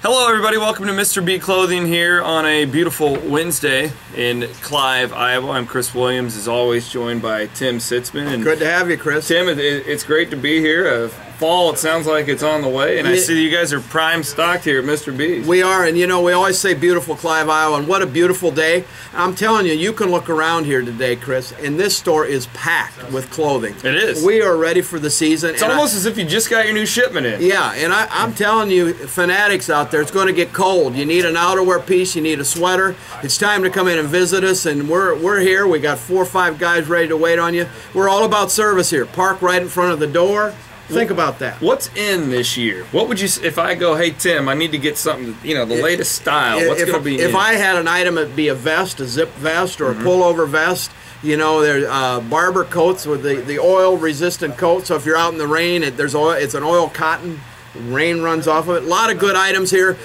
Hello everybody, welcome to Mr. B Clothing here on a beautiful Wednesday in Clive, Iowa. I'm Chris Williams, as always, joined by Tim Sitzmann. And good to have you, Chris. Tim, it's great to be here. Fall, it sounds like it's on the way, and I see you guys are prime stocked here at Mr. B's. We are, and you know, we always say beautiful Clive, Iowa, and what a beautiful day. I'm telling you, you can look around here today, Chris, and this store is packed with clothing. It is. We are ready for the season. It's almost as if you just got your new shipment in. Yeah, and I'm telling you, fanatics out there, it's going to get cold. You need an outerwear piece, you need a sweater. It's time to come in and visit us, and we're here. We got 4 or 5 guys ready to wait on you. We're all about service here. Park right in front of the door. Think about that. What's in this year? What would you, if I go, hey Tim, I need to get something, you know, the latest style, what's going to be in? If I had an item, it'd be a vest, a zip vest, or a pullover vest. You know, there's barber coats with the oil-resistant coat, so if you're out in the rain, it's an oil cotton. Rain runs off of it. A lot of good items here.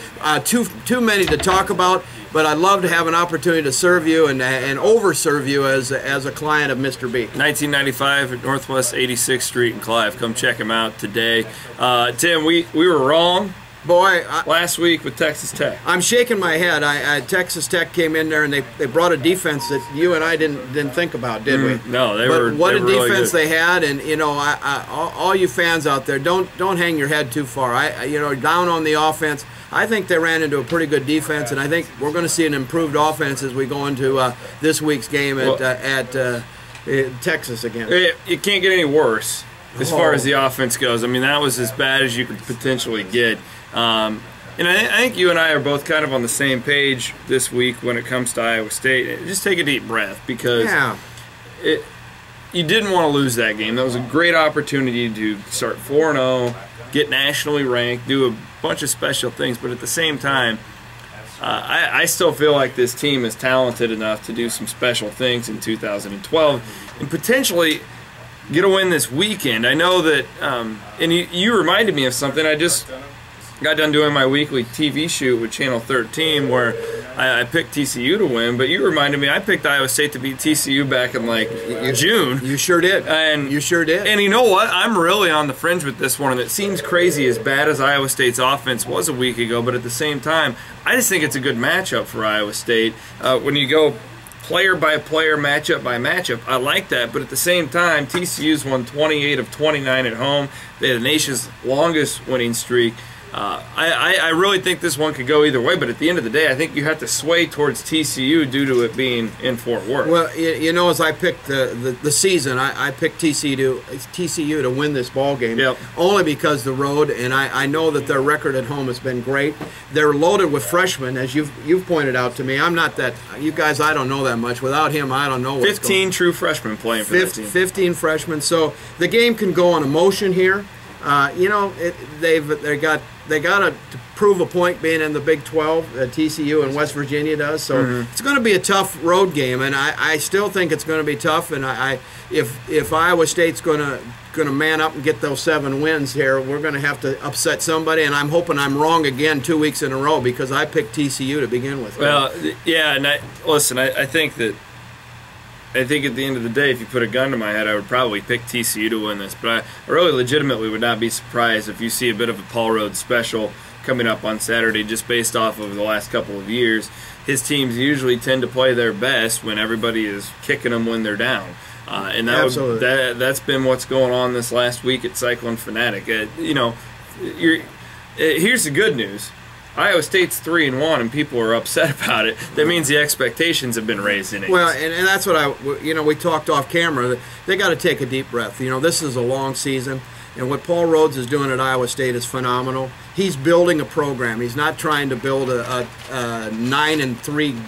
Too many to talk about, but I'd love to have an opportunity to serve you and over-serve you as a client of Mr. B. 1995 at Northwest 86th Street in Clive. Come check him out today. Tim, we were wrong. Boy, last week with Texas Tech. I'm shaking my head. Texas Tech came in there and they brought a defense that you and I didn't think about, did we? No, they were. What a defense really they had, and you know, all you fans out there, don't hang your head too far. You know, down on the offense. I think they ran into a pretty good defense, and I think we're going to see an improved offense as we go into this week's game at Texas again. It can't get any worse as far as the offense goes. I mean, that was as bad as you could potentially get. And I think you and I are both kind of on the same page this week when it comes to Iowa State. Just take a deep breath, because you didn't want to lose that game. That was a great opportunity to start 4-0, get nationally ranked, do a bunch of special things, but at the same time, I still feel like this team is talented enough to do some special things in 2012 and potentially get a win this weekend. I know that, and you reminded me of something. I just got done doing my weekly TV shoot with Channel 13 where I picked TCU to win, but you reminded me I picked Iowa State to beat TCU back in like June. You sure did. And you sure did. And you know what? I'm really on the fringe with this one, and it seems crazy as bad as Iowa State's offense was a week ago, but at the same time, I just think it's a good matchup for Iowa State. When you go player by player, matchup by matchup, I like that, but at the same time, TCU's won 28 of 29 at home. They had the nation's longest winning streak. I really think this one could go either way, but at the end of the day, I think you have to sway towards TCU due to it being in Fort Worth. Well, you know, as I picked the season, I picked TCU to win this ball game, only because the road, and I know that their record at home has been great. They're loaded with freshmen, as you've pointed out to me. I'm not that, you guys, I don't know that much. Without him, I don't know what's 15 true freshmen playing for this team. 15 freshmen, so the game can go on emotion here. You know, they got to prove a point being in the Big 12, TCU and West Virginia does. So it's going to be a tough road game, and I still think it's going to be tough. And if Iowa State's going to man up and get those 7 wins here, we're going to have to upset somebody. And I'm hoping I'm wrong again 2 weeks in a row, because I picked TCU to begin with. Well, yeah, and listen, I think that. I think at the end of the day, if you put a gun to my head, I would probably pick TCU to win this. But I really legitimately would not be surprised if you see a bit of a Paul Rhodes special coming up on Saturday, just based off of the last couple of years. His teams usually tend to play their best when everybody is kicking them when they're down. And that's been what's going on this last week at Cyclone Fanatic. You know, here's the good news. Iowa State's 3-1, and people are upset about it. That means the expectations have been raised in it. Well, and that's what we talked off camera. They got to take a deep breath. You know, this is a long season, and what Paul Rhodes is doing at Iowa State is phenomenal. He's building a program. He's not trying to build a 9-3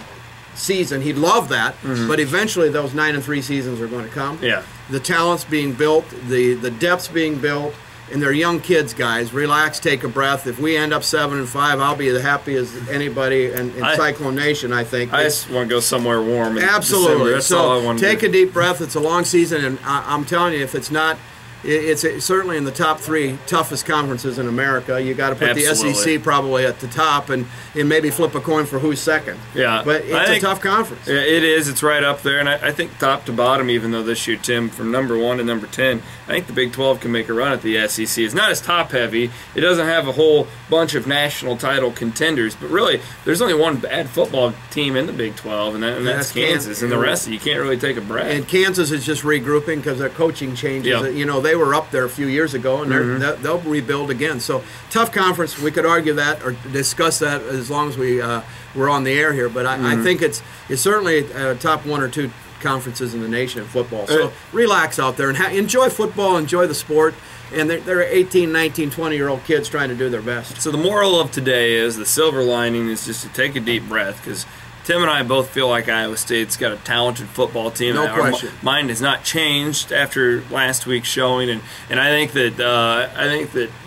season. He'd love that, but eventually those 9-3 seasons are going to come. Yeah, the talent's being built, the depth's being built. And they're young kids, guys. Relax, take a breath. If we end up 7-5, I'll be as happy as anybody in Cyclone Nation, I think. I just want to go somewhere warm. Absolutely. That's all I want to do. Take a deep breath. It's a long season, and I'm telling you, if it's not it's certainly in the top 3 toughest conferences in America. You got to put Absolutely. the SEC probably at the top, and maybe flip a coin for who's second. Yeah, but it's a tough conference. It is. It's right up there, and I think top to bottom, even though this year, Tim, from number 1 to number 10, I think the Big 12 can make a run at the SEC. It's not as top heavy. It doesn't have a whole bunch of national title contenders, but really, there's only one bad football team in the Big 12, and that's Kansas, and the rest of you can't really take a breath. And Kansas is just regrouping because their coaching changes. Yep. You know, they were up there a few years ago, and they'll rebuild again. So tough conference. We could argue that or discuss that as long as we're on the air here. But I think it's certainly top 1 or 2 conferences in the nation in football. So relax out there and enjoy football, enjoy the sport. And they're 18, 19, 20-year-old kids trying to do their best. So the moral of today is the silver lining is just to take a deep breath, because Tim and I both feel like Iowa State's got a talented football team. No question. Our mind has not changed after last week's showing, and I think that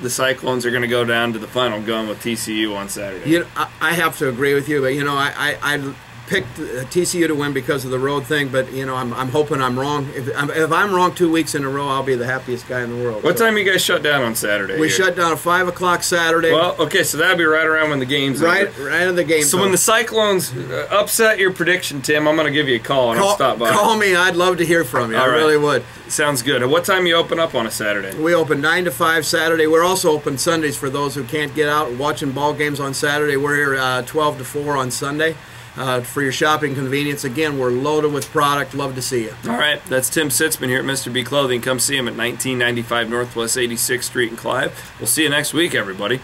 the Cyclones are going to go down to the final gun with TCU on Saturday. You know, I have to agree with you, but you know, I picked TCU to win because of the road thing, but you know, I'm hoping I'm wrong. If I'm wrong 2 weeks in a row, I'll be the happiest guy in the world. What time you guys shut down on Saturday? We shut down at 5 o'clock Saturday. Well, okay, so that'll be right around when the game's right over. Right in the game. So when the Cyclones upset your prediction, Tim, I'm going to give you a call and I'll stop by. Call me. I'd love to hear from you. All I really would. Sounds good. What time you open up on a Saturday? We open 9 to 5 Saturday. We're also open Sundays for those who can't get out watching ball games on Saturday. We're here 12 to 4 on Sunday. For your shopping convenience. Again, we're loaded with product. Love to see you. All right, that's Tim Sitzmann here at Mr. B Clothing. Come see him at 1995 Northwest 86th Street in Clive. We'll see you next week, everybody.